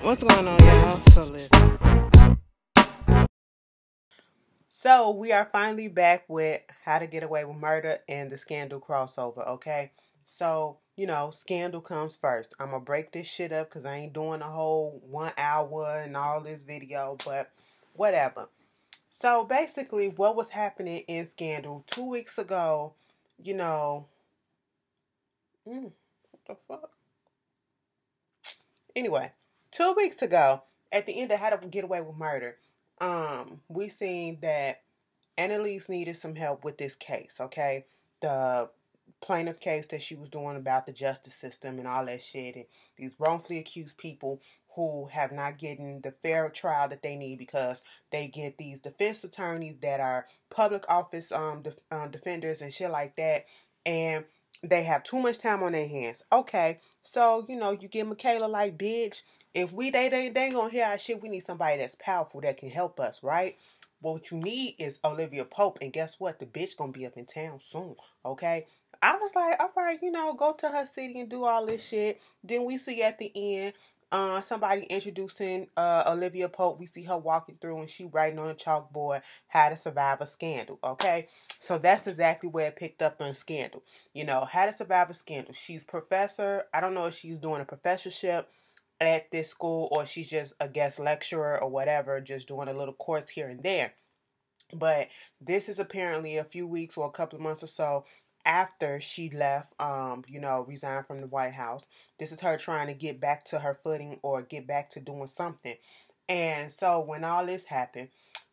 What's going on, y'all? So listen. So we are finally back with How to Get Away with Murder and the Scandal crossover, okay? So, Scandal comes first. I'm gonna break this shit up because I ain't doing a whole 1 hour and all this video, but whatever. So basically, what was happening in Scandal 2 weeks ago, you know, what the fuck? Anyway, 2 weeks ago, at the end of How to Get Away with Murder, we seen that Annalise needed some help with this case, okay? The plaintiff case that she was doing about the justice system and all that shit, and these wrongfully accused people who have not gotten the fair trial that they need because they get these defense attorneys that are public office defenders and shit like that, and they have too much time on their hands. Okay, so you get Michaela like, bitch, if they ain't gonna hear our shit, we need somebody that's powerful that can help us, right? What you need is Olivia Pope, and guess what? The bitch gonna be up in town soon, okay? I was like, all right, go to her city and do all this shit. Then we see at the end, somebody introducing Olivia Pope. We see her walking through and she writing on a chalkboard how to survive a scandal, okay? So that's exactly where it picked up on Scandal. How to survive a scandal. She's professor. I don't know if she's doing a professorship at this school or she's just a guest lecturer or whatever, just doing a little course here and there. But this is apparently a few weeks or a couple of months or so after she left, resigned from the White House. This is her trying to get back to her footing or get back to doing something. And so when all this happened,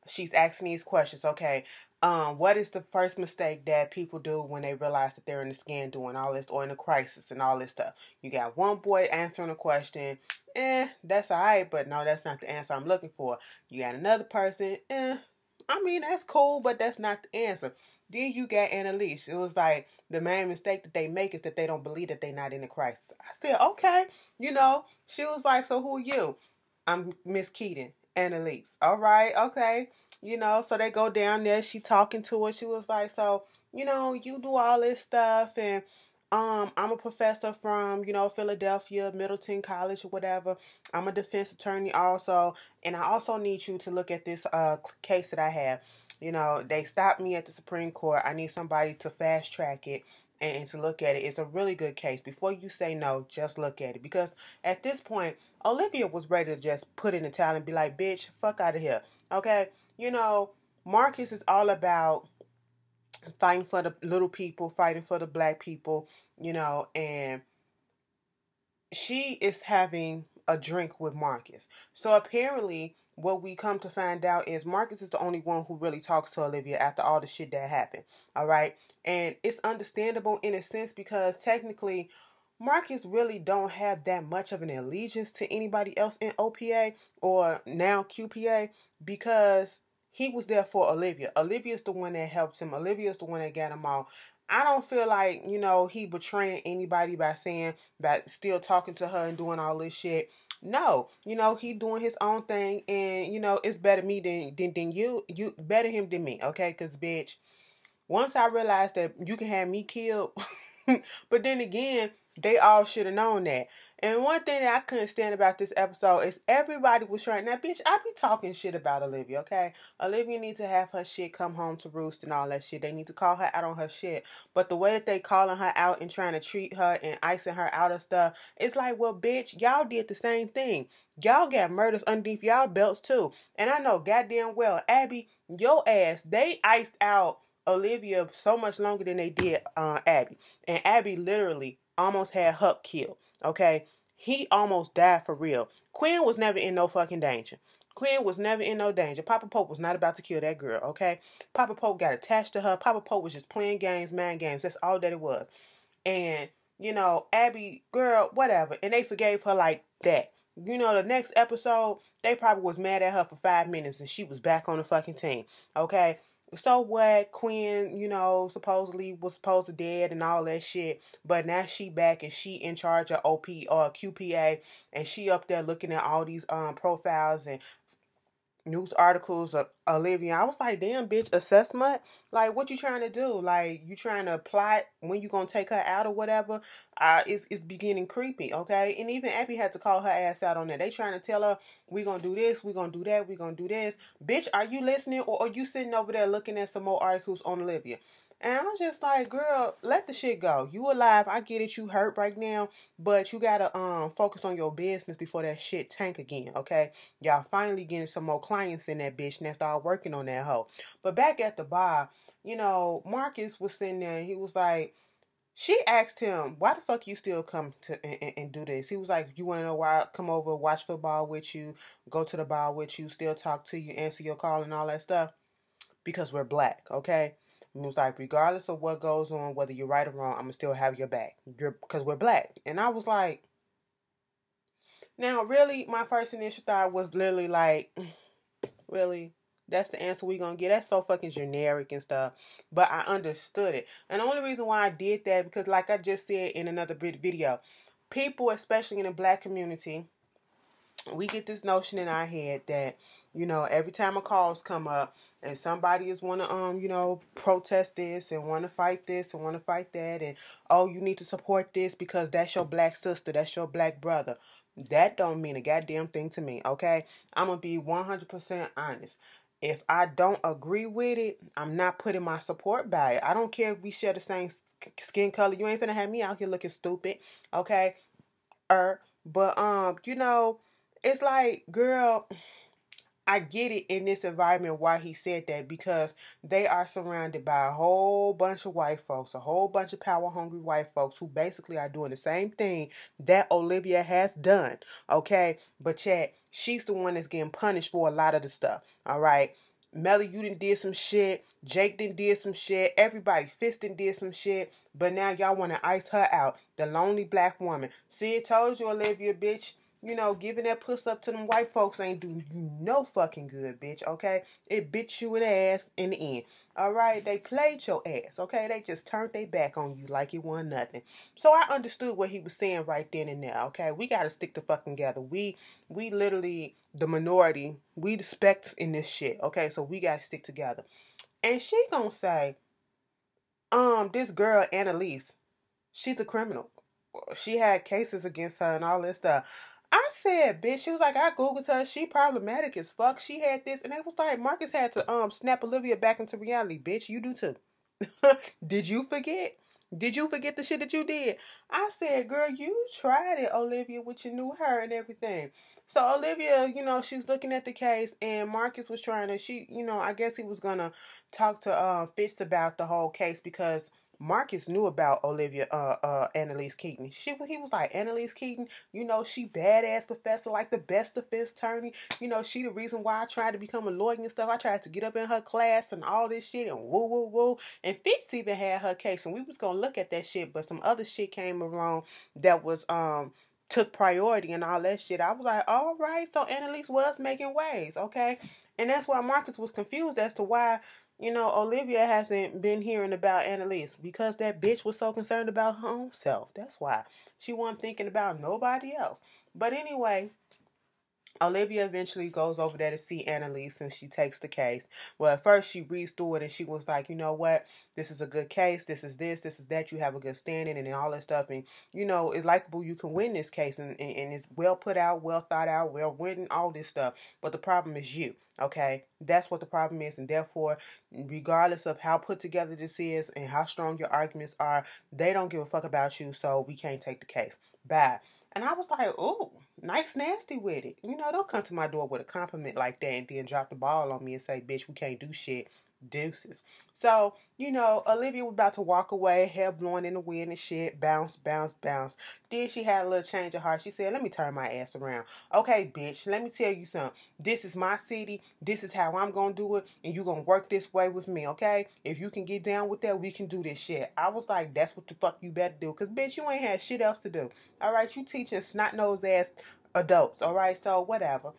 she's asking these questions. Okay, what is the first mistake that people do when they realize that they're in a scandal and all this, or in a crisis and all this stuff? You got one boy answering a question, that's alright, but no, that's not the answer I'm looking for. You got another person, I mean, that's cool, but that's not the answer. Then you got Annalise. It was like the main mistake that they make is that they don't believe that they're not in a crisis. I said, okay, she was like, so who are you? I'm Miss Keaton, Annalise. All right, okay. So they go down there. She talking to her. She was like, so, you do all this stuff and I'm a professor from, Philadelphia, Middleton College or whatever. I'm a defense attorney also, and I also need you to look at this case that I have. They stopped me at the Supreme Court. I need somebody to fast track it and to look at it. It's a really good case. Before you say no, just look at it. Because at this point, Olivia was ready to just put in the towel and be like, bitch, fuck out of here. Okay? Marcus is all about fighting for the little people, fighting for the black people, and she is having a drink with Marcus. So apparently, what we come to find out is Marcus is the only one who really talks to Olivia after all the shit that happened. All right, and it's understandable in a sense because technically, Marcus really don't have that much of an allegiance to anybody else in OPA or now QPA because he was there for Olivia. Olivia's the one that helps him. Olivia's the one that got him out. I don't feel like, he betraying anybody by saying, by still talking to her and doing all this shit. No, he doing his own thing and, it's better me than you. You better him than me, okay? Because, bitch, once I realized that you can have me killed, but then again, they all should have known that. And one thing that I couldn't stand about this episode is everybody was trying. Now, bitch, I be talking shit about Olivia, okay? Olivia needs to have her shit come home to roost and all that shit. They need to call her out on her shit. But the way that they calling her out and trying to treat her and icing her out of stuff, it's like, well, bitch, y'all did the same thing. Y'all got murders underneath y'all belts too. And I know goddamn well, Abby, your ass, they iced out Olivia so much longer than they did Abby. And Abby literally almost had Huck killed. Okay? He almost died for real. Quinn was never in no fucking danger. Quinn was never in no danger. Papa Pope was not about to kill that girl, okay? Papa Pope got attached to her. Papa Pope was just playing games, mind games. That's all that it was. And, Abby, girl, whatever. And they forgave her like that. The next episode, they probably was mad at her for 5 minutes and she was back on the fucking team, okay? So what? Quinn, supposedly was supposed to dead and all that shit, but now she back and she in charge of OP or QPA, and she up there looking at all these profiles and news articles of Olivia. I was like, damn, bitch, assessment? Like, what you trying to do? Like, you trying to plot when you gonna take her out or whatever? It's beginning creepy, okay? And even Abby had to call her ass out on that. They trying to tell her, we gonna do this, we gonna do that, we gonna do this. Bitch, are you listening, or are you sitting over there looking at some more articles on Olivia? And I'm just like, girl, let the shit go. You alive. I get it. You hurt right now. But you gotta focus on your business before that shit tank again, okay? Y'all finally getting some more clients in that bitch and start working on that hoe. But back at the bar, Marcus was sitting there and he was like, she asked him, why the fuck you still come to and do this? He was like, you want to know why I come over, watch football with you, go to the bar with you, still talk to you, answer your call and all that stuff? Because we're black, okay? And it was like, regardless of what goes on, whether you're right or wrong, I'm going to still have your back. Because we're black. And I was like, now, really, my first initial thought was literally like, really? That's the answer we gonna get? That's so fucking generic and stuff. But I understood it. And the only reason why I did that, because like I just said in another video, people, especially in the black community, we get this notion in our head that, every time a cause come up and somebody is want to, protest this and want to fight this and want to fight that, and, oh, you need to support this because that's your black sister, that's your black brother. That don't mean a goddamn thing to me, okay? I'm going to be 100% honest. If I don't agree with it, I'm not putting my support by it. I don't care if we share the same skin color. You ain't finna have me out here looking stupid, okay? But it's like, girl, I get it in this environment why he said that, because they are surrounded by a whole bunch of white folks, a whole bunch of power-hungry white folks who basically are doing the same thing that Olivia has done, okay? But yet, she's the one that's getting punished for a lot of the stuff, all right? Mellie, you did some shit. Jake did some shit. Everybody, Fitz did some shit. But now y'all want to ice her out. The lonely black woman. See, it told you, Olivia, bitch. Giving that puss up to them white folks ain't do you no fucking good, bitch, okay? It bit you in the ass in the end, all right? They played your ass, okay? They just turned their back on you like it wasn't nothing. So I understood what he was saying right then and there, okay? We got to stick to fucking together. We literally, the minority, we the spects in this shit, okay? So we got to stick together. And she gonna say, this girl, Annalise, she's a criminal. She had cases against her and all this stuff. I said, bitch, she was like, I Googled her. She problematic as fuck. She had this. And it was like, Marcus had to snap Olivia back into reality. Bitch, you do too. Did you forget? Did you forget the shit that you did? I said, girl, you tried it, Olivia, with your new hair and everything. So Olivia, she's looking at the case, and Marcus was trying to, I guess he was going to talk to Fitz about the whole case, because Marcus knew about Olivia, Annalise Keaton. He was like, Annalise Keaton, she badass professor, like the best defense attorney. She the reason why I tried to become a lawyer and stuff. I tried to get up in her class and all this shit and woo, woo, woo. And Fitz even had her case, and we was going to look at that shit, but some other shit came along that was, took priority and all that shit. I was like, all right, so Annalise was making waves, okay? And that's why Marcus was confused as to why, Olivia hasn't been hearing about Annalise, because that bitch was so concerned about her own self. That's why. She wasn't thinking about nobody else. But anyway, Olivia eventually goes over there to see Annalise, and she takes the case. Well, at first she reads through it and she was like, you know what? This is a good case. This is this is that. You have a good standing and all that stuff. And, it's likable you can win this case. And it's well put out, well thought out, well written, all this stuff. But the problem is you. Okay? That's what the problem is. And therefore, regardless of how put together this is and how strong your arguments are, they don't give a fuck about you. So we can't take the case. Bye. And I was like, ooh, nice nasty with it. Don't come to my door with a compliment like that and then drop the ball on me and say, bitch, we can't do shit. Deuces. So, Olivia was about to walk away, hair blowing in the wind and shit. Bounce, bounce, bounce. Then she had a little change of heart. She said, let me turn my ass around. Okay, bitch, let me tell you something. This is my city. This is how I'm going to do it. And you're going to work this way with me, okay? If you can get down with that, we can do this shit. I was like, that's what the fuck you better do. Because, bitch, you ain't had shit else to do. All right? You teaching snot-nosed ass adults. All right? So, whatever.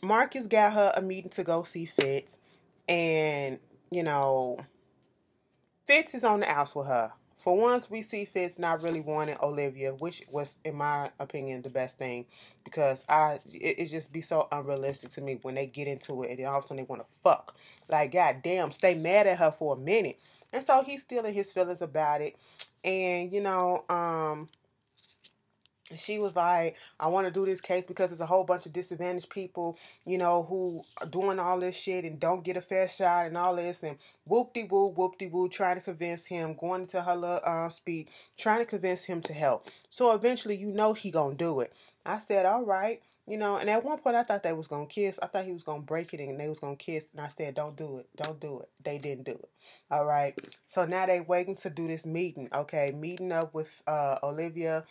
Marcus got her a meeting to go see Fitz. And, Fitz is on the outs with her. For once, we see Fitz not really wanting Olivia, which was, in my opinion, the best thing, because it just be so unrealistic to me when they get into it and then all of a sudden they want to fuck. Like, goddamn, stay mad at her for a minute. And so he's still in his feelings about it. And, she was like, I want to do this case because there's a whole bunch of disadvantaged people, who are doing all this shit and don't get a fair shot and all this, and whoop-de-woo, trying to convince him, going into her little speech, trying to convince him to help. So eventually, he gonna do it. I said, all right. And at one point I thought they was gonna kiss. I thought he was gonna break it and they was gonna kiss. And I said, don't do it. Don't do it. They didn't do it. All right. So now they waiting to do this meeting. Okay. Meeting up with Olivia,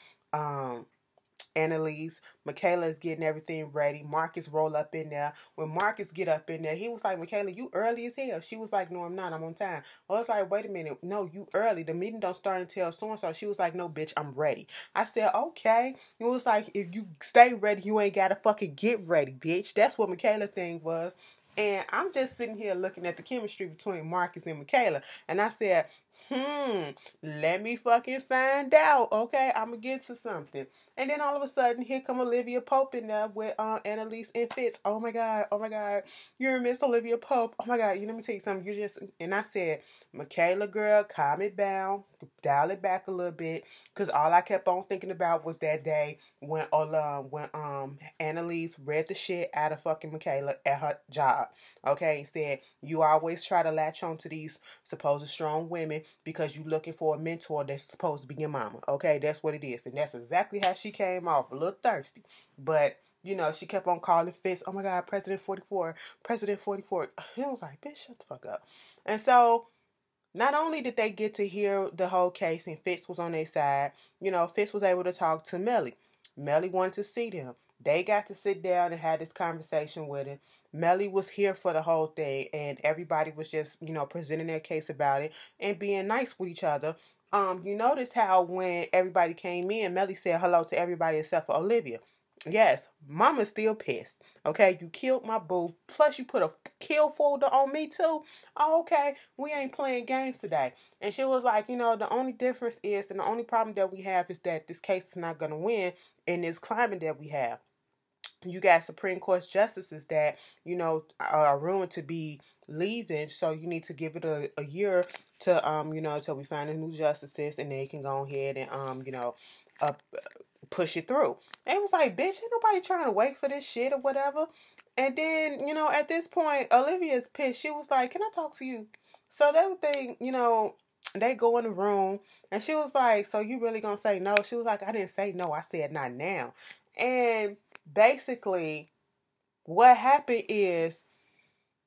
Annalise. Michaela is getting everything ready. Marcus roll up in there. When Marcus get up in there, he was like, Michaela, you early as hell. She was like, no, I'm not. I'm on time. I was like, wait a minute. No, you early. The meeting don't start until so-and-so. She was like, no, bitch, I'm ready. I said, okay. It was like, if you stay ready, you ain't got to fucking get ready, bitch. That's what Michaela thing was. And I'm just sitting here looking at the chemistry between Marcus and Michaela. And I said, let me fucking find out. Okay, I'm gonna get to something. And then all of a sudden, here come Olivia Pope in there with Annalise and Fitz. Oh my God, you're Miss Olivia Pope. Oh my God, let me tell you something. And I said, Michaela girl, calm it down, dial it back a little bit, because all I kept on thinking about was that day when Annalise read the shit out of fucking Michaela at her job. Okay, and said, you always try to latch on to these supposed strong women because you looking for a mentor that's supposed to be your mama. Okay, that's what it is. And that's exactly how she came off, a little thirsty. But, she kept on calling Fitz, oh my God, President 44, President 44. He was like, bitch, shut the fuck up. And so, not only did they get to hear the whole case and Fitz was on their side, Fitz was able to talk to Mellie. Mellie wanted to see them. They got to sit down and had this conversation with him. Mellie was here for the whole thing, and everybody was just, presenting their case about it and being nice with each other. You notice how when everybody came in, Mellie said hello to everybody except for Olivia. Yes, mama's still pissed. Okay, you killed my boo. Plus, you put a kill folder on me too. Oh, okay, we ain't playing games today. And she was like, the only difference is, and the only problem that we have is that this case is not going to win in this climate that we have. You got Supreme Court justices that, are rumored to be leaving. So you need to give it a year to, until we find a new justices and they can go ahead and, push it through. And it was like, bitch, ain't nobody trying to wait for this shit or whatever. And then, at this point, Olivia's pissed. She was like, can I talk to you? So that thing, they go in the room and she was like, so you really gonna say no? She was like, I didn't say no. I said not now. And basically, what happened is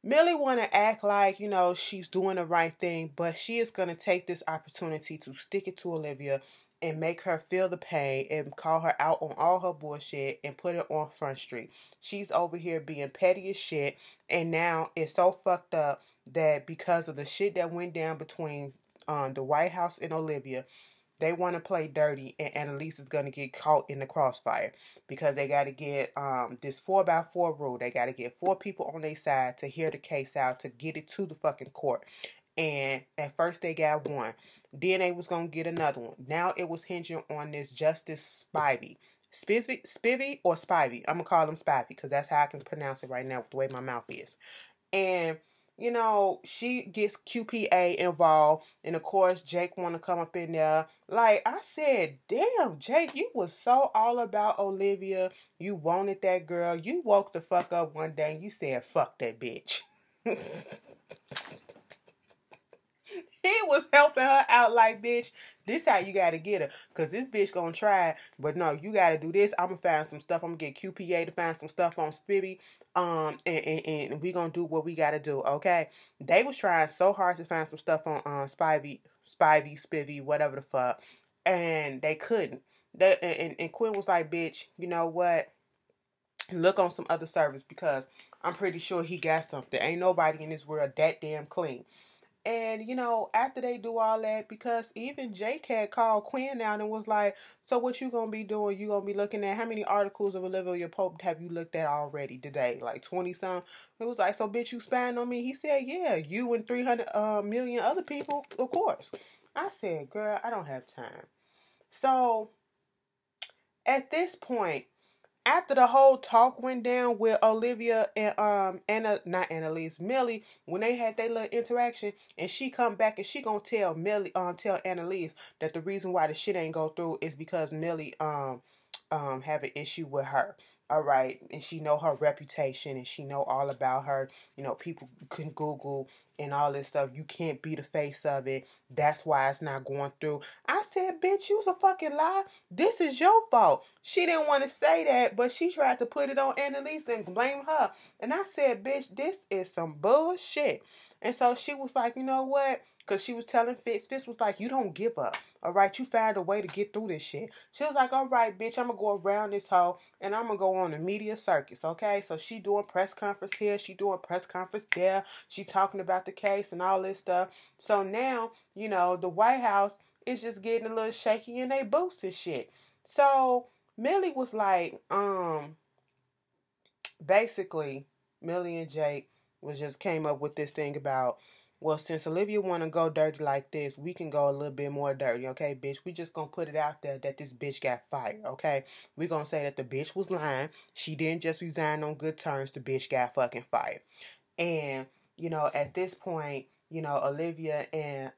Mellie want to act like, she's doing the right thing, but she is going to take this opportunity to stick it to Olivia and make her feel the pain and call her out on all her bullshit and put it on Front Street. She's over here being petty as shit, and now it's so fucked up that because of the shit that went down between the White House and Olivia, they want to play dirty, and Annalise is going to get caught in the crossfire because they got to get this 4x4 rule. They got to get 4 people on their side to hear the case out, to get it to the fucking court. And at first they got 1. Then they was going to get another one. Now it was hinging on this Justice Spivey. Spivey or Spivey? I'm going to call him Spivey because that's how I can pronounce it right now with the way my mouth is. And she gets QPA involved, and of course Jake want to come up in there. Like I said, damn, Jake, you was so all about Olivia. You wanted that girl. You woke the fuck up one day and you said, fuck that bitch. He was helping her out like, bitch, this how you gotta get her. Because this bitch gonna try. But no, you gotta do this. I'm gonna find some stuff. I'm gonna get QPA to find some stuff on Spivey. And we gonna do what we gotta do, okay? They was trying so hard to find some stuff on Spivey, whatever the fuck. And they couldn't. And Quinn was like, bitch, you know what? Look on some other service because I'm pretty sure he got something. Ain't nobody in this world that damn clean. And, after they do all that, because even Jake had called Quinn out and was like, so what you going to be doing? You going to be looking at how many articles of Olivia Pope have you looked at already today? Like 20 some? It was like, so bitch, you spying on me? He said, yeah, you and 300 million other people, of course. I said, girl, I don't have time. So at this point, after the whole talk went down with Olivia and not Annalise, Mellie, when they had their little interaction, and she come back and she gonna tell Mellie, tell Annalise that the reason why the shit ain't go through is because Mellie have an issue with her. All right, and she know her reputation, and she know all about her. You know, people can Google and all this stuff. You can't be the face of it. That's why it's not going through. I said, bitch, you's a fucking lie. This is your fault. She didn't want to say that, but she tried to put it on Annalise and blame her. And I said, bitch, this is some bullshit. And so she was like, you know what? Because she was telling Fitz. Fitz was like, you don't give up. All right, you found a way to get through this shit. She was like, all right, bitch, I'm going to go around this hoe and I'm going to go on a media circus, okay? So she doing press conference here. She doing press conference there. She talking about the case and all this stuff. So now, you know, the White House is just getting a little shaky in their boots and shit. So Mellie was like, basically, Mellie and Jake was just came up with this thing about, well, since Olivia want to go dirty like this, we can go a little bit more dirty, okay, bitch? We just gonna put it out there that this bitch got fired, okay? We gonna say that the bitch was lying. She didn't just resign on good terms. The bitch got fucking fired. And, you know, at this point, you know, Olivia and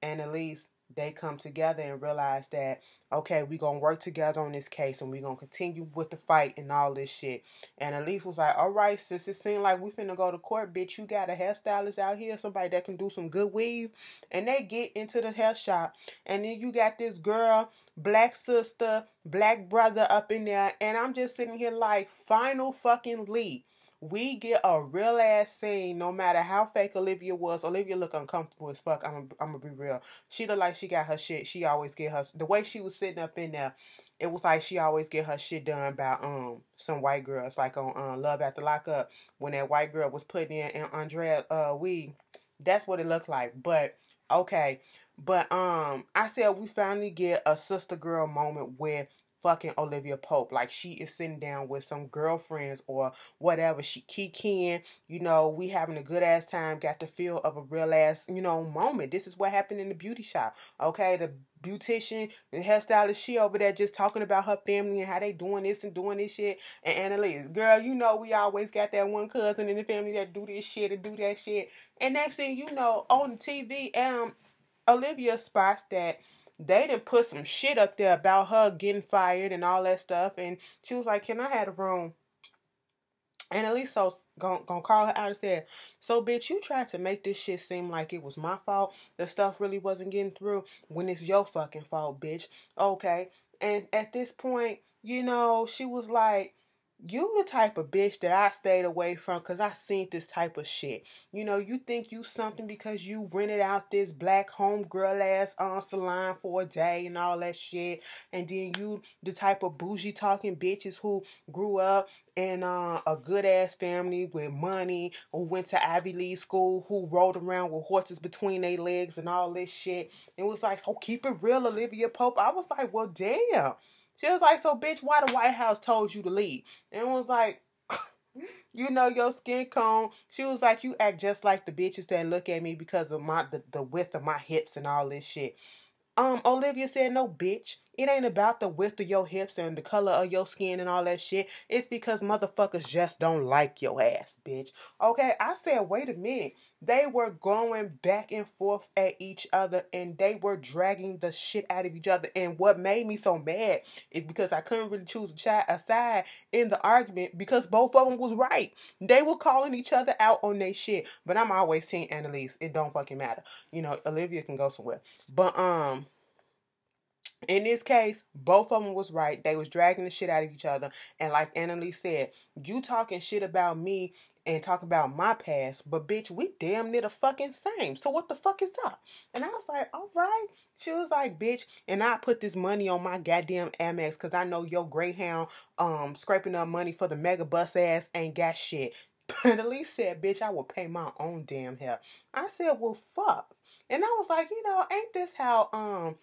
Annalise, they come together and realize that, okay, we gonna work together on this case and we gonna continue with the fight and all this shit. And Annalise was like, all right, sis, it seems like we finna go to court, bitch. You got a hairstylist out here, somebody that can do some good weave. And they get into the hair shop, and then you got this girl, black sister, black brother up in there, and I'm just sitting here like, final fucking lead. We get a real ass scene, no matter how fake Olivia was. Olivia look uncomfortable as fuck. I'm gonna be real. She look like she got her shit. She always get her, the way she was sitting up in there, it was like she always get her shit done by some white girls, like on Love After Lockup, when that white girl was putting in Andrea weed. That's what it looked like. But okay. But I said we finally get a sister girl moment with fucking Olivia Pope. Like, she is sitting down with some girlfriends or whatever. She kikiing, you know, we having a good ass time, got the feel of a real ass, you know, moment. This is what happened in the beauty shop. Okay, the beautician, the hairstylist, she over there just talking about her family and how they doing this and doing this shit. And Annalise, girl, you know, we always got that one cousin in the family that do this shit and do that shit. And next thing you know, on the TV, Olivia spots that they done put some shit up there about her getting fired and all that stuff. And she was like, can I have a room? And at least so gonna call her out and said, so bitch, you tried to make this shit seem like it was my fault. The stuff really wasn't getting through when it's your fucking fault, bitch. Okay. And at this point, you know, she was like, you the type of bitch that I stayed away from because I seen this type of shit. You know, you think you something because you rented out this black homegirl ass salon for a day and all that shit. And then you the type of bougie talking bitches who grew up in a good ass family with money, who went to Ivy League school, who rode around with horses between their legs and all this shit. It was like, so keep it real, Olivia Pope. I was like, well, damn. She was like, so bitch, why the White House told you to leave? And it was like, you know your skin tone. She was like, you act just like the bitches that look at me because of the width of my hips and all this shit. Olivia said, no, bitch. It ain't about the width of your hips and the color of your skin and all that shit. It's because motherfuckers just don't like your ass, bitch. Okay, I said, wait a minute. They were going back and forth at each other and they were dragging the shit out of each other. And what made me so mad is because I couldn't really choose a side in the argument because both of them was right. They were calling each other out on their shit. But I'm always team Annalise. It don't fucking matter. You know, Olivia can go somewhere. But, in this case, both of them was right. They was dragging the shit out of each other. And like Annalise said, you talking shit about me and talking about my past, but bitch, we damn near the fucking same. So what the fuck is up? And I was like, all right. She was like, bitch, and I put this money on my goddamn Amex because I know your Greyhound scraping up money for the mega bus ass ain't got shit. Annalise said, bitch, I will pay my own damn hair. I said, well, fuck. And I was like, you know, ain't this how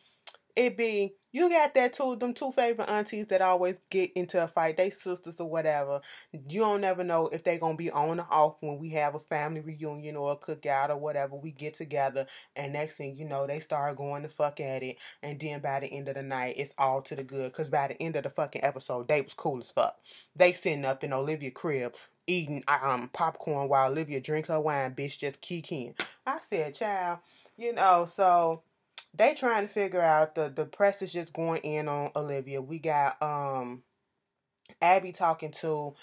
It be, you got them two favorite aunties that always get into a fight. They sisters or whatever. You don't never know if they gonna be on or off when we have a family reunion or a cookout or whatever. We get together and next thing you know, they start going to fuck at it. And then by the end of the night, it's all to the good. Cause by the end of the fucking episode, they was cool as fuck. They sitting up in Olivia crib eating popcorn while Olivia drink her wine, bitch just kicking. I said, child, so they trying to figure out the press is just going in on Olivia. We got Abby talking to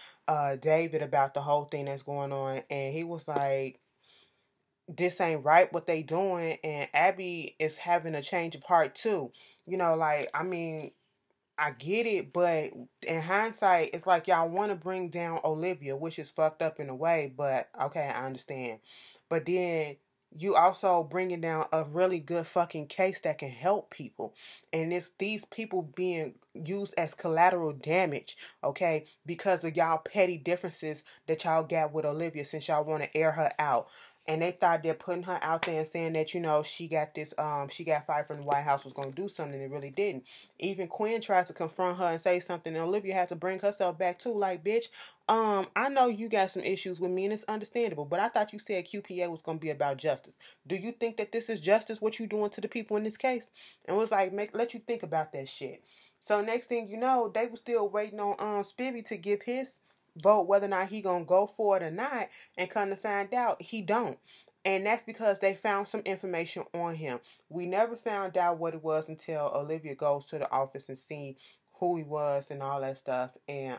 David about the whole thing that's going on, and he was like, this ain't right what they doing, and Abby is having a change of heart too. Like, I mean, I get it, but in hindsight, it's like y'all want to bring down Olivia, which is fucked up in a way, but okay, I understand. But then you also bringing down a really good fucking case that can help people. And it's these people being used as collateral damage, okay, because of y'all petty differences that y'all got with Olivia since y'all want to air her out. And they thought they're putting her out there and saying that, she got this, she got fired from the White House, was going to do something, and it really didn't. Even Quinn tried to confront her and say something, and Olivia had to bring herself back too. Like, bitch, I know you got some issues with me, and it's understandable, but I thought you said QPA was going to be about justice. Do you think that this is justice, what you doing to the people in this case? And it was like, let you think about that shit. So next thing you know, they were still waiting on Spivvy to give his vote whether or not he gonna go for it or not, and come to find out he don't. And that's because they found some information on him. We never found out what it was until Olivia goes to the office and see who he was and all that stuff. And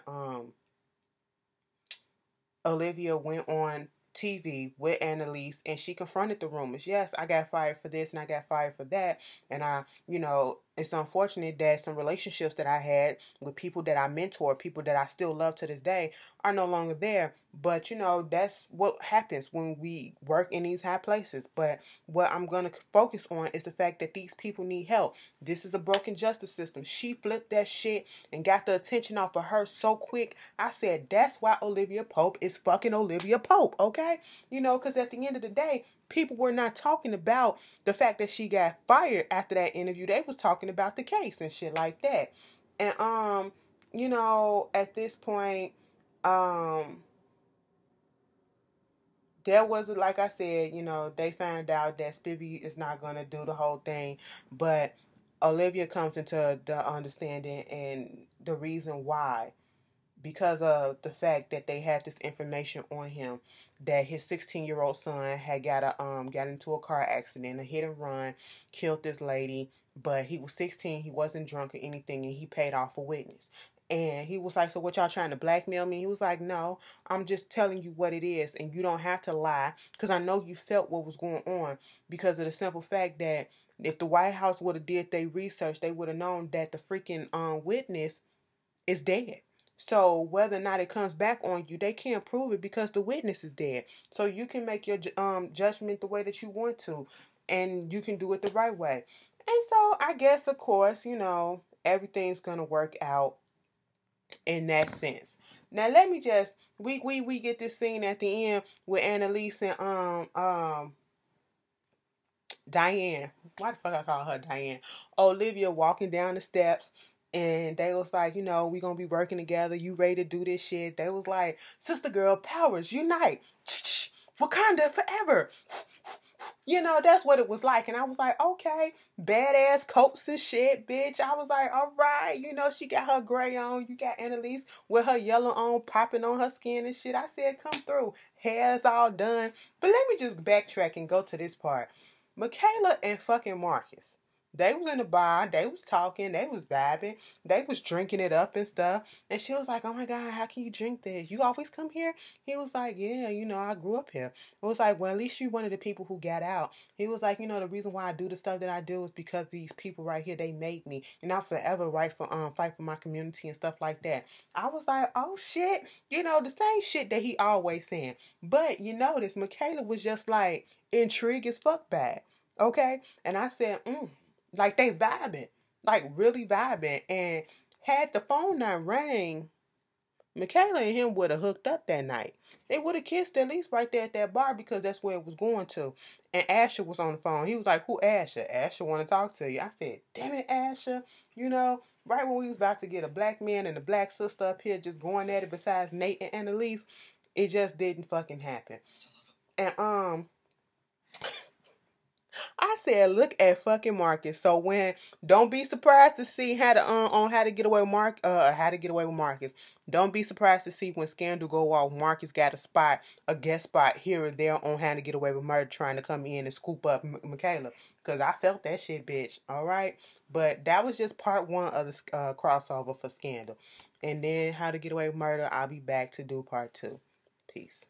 Olivia went on TV with Annalise and she confronted the rumors. Yes, I got fired for this and I got fired for that. And it's unfortunate that some relationships that I had with people that I mentor, people that I still love to this day, are no longer there. But, that's what happens when we work in these high places. But what I'm going to focus on is the fact that these people need help. This is a broken justice system. She flipped that shit and got the attention off of her so quick. I said, that's why Olivia Pope is fucking Olivia Pope, okay? Because at the end of the day, people were not talking about the fact that she got fired after that interview. They was talking about the case and shit like that. And, at this point, there was, like I said, they found out that Spivvy is not going to do the whole thing. But Olivia comes into the understanding and the reason why. Because of the fact that they had this information on him that his 16-year-old son had got into a car accident, a hit and run, killed this lady, but he was 16, he wasn't drunk or anything, and he paid off a witness. And he was like, so what, y'all trying to blackmail me? He was like, no, I'm just telling you what it is, and you don't have to lie, because I know you felt what was going on, because of the simple fact that if the White House would have did their research, they would have known that the freaking witness is dead. So whether or not it comes back on you, they can't prove it because the witness is dead. So you can make your judgment the way that you want to, and you can do it the right way. And so I guess, of course, everything's gonna work out in that sense. Now let me just we get this scene at the end with Annalise and Diane. Why the fuck I call her Diane? Olivia walking down the steps. And they was like, we gonna be working together. You ready to do this shit? They was like, sister girl powers, unite. Wakanda forever. That's what it was like. And I was like, okay, badass coats and shit, bitch. I was like, all right. She got her gray on. You got Annalise with her yellow on, popping on her skin and shit. I said, come through. Hair's all done. But let me just backtrack and go to this part. Michaela and fucking Marcus. They was in the bar, they was talking, they was vibing, they was drinking it up and stuff. And she was like, oh my God, how can you drink this? You always come here? He was like, yeah, I grew up here. It was like, well, at least you're one of the people who got out. He was like, the reason why I do the stuff that I do is because these people right here, they made me. And I'll forever fight for my community and stuff like that. I was like, oh shit, the same shit that he always saying. But you notice, Michaela was just like intrigued as fuck bad. Okay? And I said, like they vibing, like really vibing. And had the phone not rang, Michaela and him would have hooked up that night. They would have kissed at least right there at that bar because that's where it was going to. And Asher was on the phone. He was like, "Who Asher? Asher want to talk to you." I said, "Damn it, Asher." You know, right when we was about to get a black man and a black sister up here just going at it besides Nate and Annalise, it just didn't fucking happen. And I said, look at fucking Marcus. So when don't be surprised to see how to on how to get away with how to get away with Marcus. Don't be surprised to see when Scandal go off, Marcus got a guest spot here and there on how to get away with murder, trying to come in and scoop up Michaela. Cause I felt that shit, bitch. All right, but that was just part one of the crossover for Scandal, and then how to get away with murder. I'll be back to do part two. Peace.